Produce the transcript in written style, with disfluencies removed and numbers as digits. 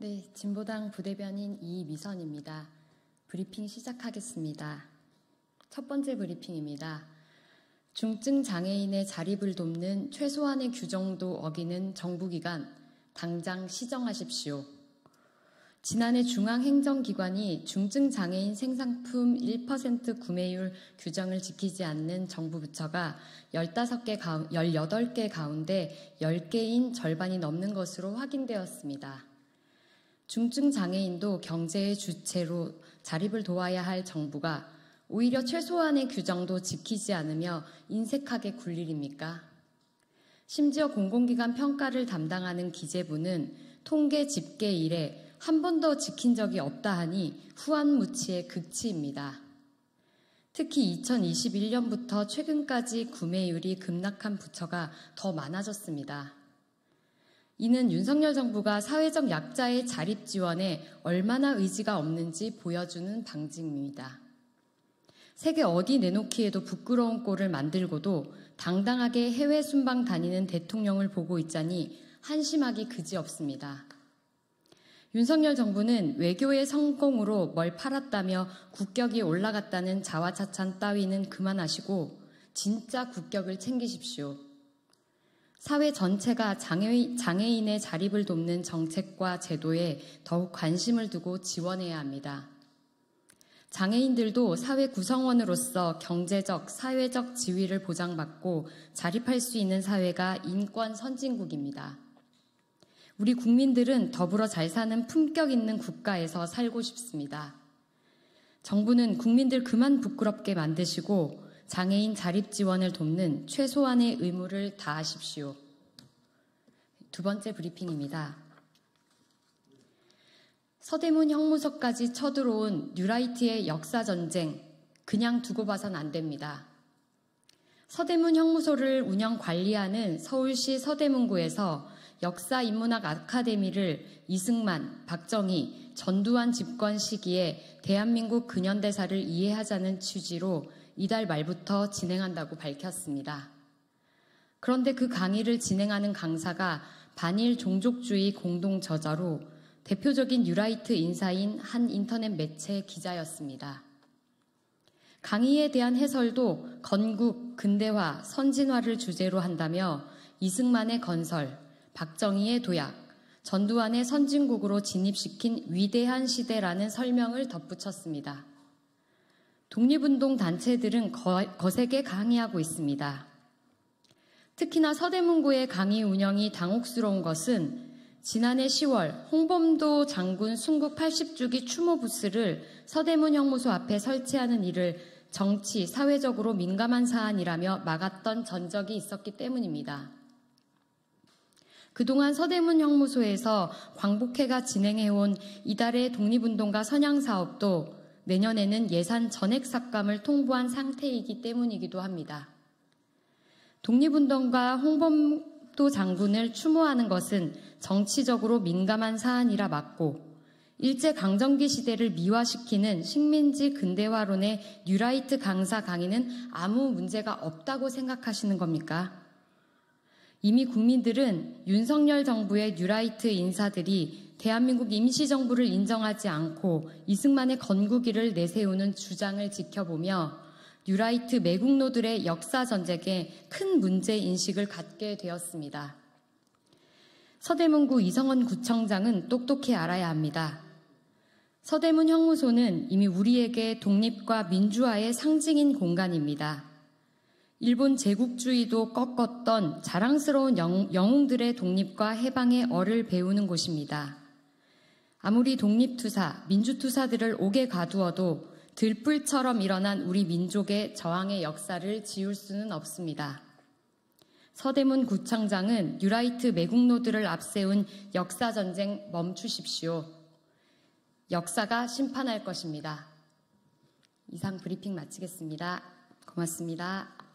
네, 진보당 부대변인 이미선입니다. 브리핑 시작하겠습니다. 첫 번째 브리핑입니다. 중증 장애인의 자립을 돕는 최소한의 규정도 어기는 정부기관, 당장 시정하십시오. 지난해 중앙행정기관이 중증 장애인 생산품 1% 구매율 규정을 지키지 않는 정부 부처가 18개 가운데 10개인 절반이 넘는 것으로 확인되었습니다. 중증 장애인도 경제의 주체로 자립을 도와야 할 정부가 오히려 최소한의 규정도 지키지 않으며 인색하게 굴 일입니까? 심지어 공공기관 평가를 담당하는 기재부는 통계 집계 이래 한 번도 지킨 적이 없다 하니 후한무치의 극치입니다. 특히 2021년부터 최근까지 구매율이 급락한 부처가 더 많아졌습니다. 이는 윤석열 정부가 사회적 약자의 자립 지원에 얼마나 의지가 없는지 보여주는 방증입니다. 세계 어디 내놓기에도 부끄러운 꼴을 만들고도 당당하게 해외 순방 다니는 대통령을 보고 있자니 한심하기 그지없습니다. 윤석열 정부는 외교의 성공으로 뭘 팔았다며 국격이 올라갔다는 자화자찬 따위는 그만하시고 진짜 국격을 챙기십시오. 사회 전체가 장애인의 자립을 돕는 정책과 제도에 더욱 관심을 두고 지원해야 합니다. 장애인들도 사회 구성원으로서 경제적, 사회적 지위를 보장받고 자립할 수 있는 사회가 인권 선진국입니다. 우리 국민들은 더불어 잘 사는 품격 있는 국가에서 살고 싶습니다. 정부는 국민들 그만 부끄럽게 만드시고 장애인 자립 지원을 돕는 최소한의 의무를 다하십시오. 두 번째 브리핑입니다. 서대문 형무소까지 쳐들어온 뉴라이트의 역사전쟁, 그냥 두고 봐선 안 됩니다. 서대문 형무소를 운영 관리하는 서울시 서대문구에서 역사인문학 아카데미를 이승만, 박정희, 전두환 집권 시기에 대한민국 근현대사를 이해하자는 취지로 이달 말부터 진행한다고 밝혔습니다. 그런데 그 강의를 진행하는 강사가 반일 종족주의 공동 저자로 대표적인 뉴라이트 인사인 한 인터넷 매체 기자였습니다. 강의에 대한 해설도 건국, 근대화, 선진화를 주제로 한다며 이승만의 건설, 박정희의 도약, 전두환의 선진국으로 진입시킨 위대한 시대라는 설명을 덧붙였습니다. 독립운동 단체들은 거세게 강의하고 있습니다. 특히나 서대문구의 강의 운영이 당혹스러운 것은 지난해 10월 홍범도 장군 순국 80주기 추모 부스를 서대문 형무소 앞에 설치하는 일을 정치, 사회적으로 민감한 사안이라며 막았던 전적이 있었기 때문입니다. 그동안 서대문 형무소에서 광복회가 진행해온 이달의 독립운동가 선양사업도 내년에는 예산 전액 삭감을 통보한 상태이기 때문이기도 합니다. 독립운동가 홍범도 장군을 추모하는 것은 정치적으로 민감한 사안이라 맞고 일제강점기 시대를 미화시키는 식민지 근대화론의 뉴라이트 강사 강의는 아무 문제가 없다고 생각하시는 겁니까? 이미 국민들은 윤석열 정부의 뉴라이트 인사들이 대한민국 임시정부를 인정하지 않고 이승만의 건국이를 내세우는 주장을 지켜보며 뉴라이트 매국노들의 역사전쟁에 큰 문제인식을 갖게 되었습니다. 서대문구 이성원 구청장은 똑똑히 알아야 합니다. 서대문 형무소는 이미 우리에게 독립과 민주화의 상징인 공간입니다. 일본 제국주의도 꺾었던 자랑스러운 영웅들의 독립과 해방의 얼을 배우는 곳입니다. 아무리 독립투사, 민주투사들을 옥에 가두어도 들불처럼 일어난 우리 민족의 저항의 역사를 지울 수는 없습니다. 서대문 구청장은 뉴라이트 매국노들을 앞세운 역사전쟁 멈추십시오. 역사가 심판할 것입니다. 이상 브리핑 마치겠습니다. 고맙습니다.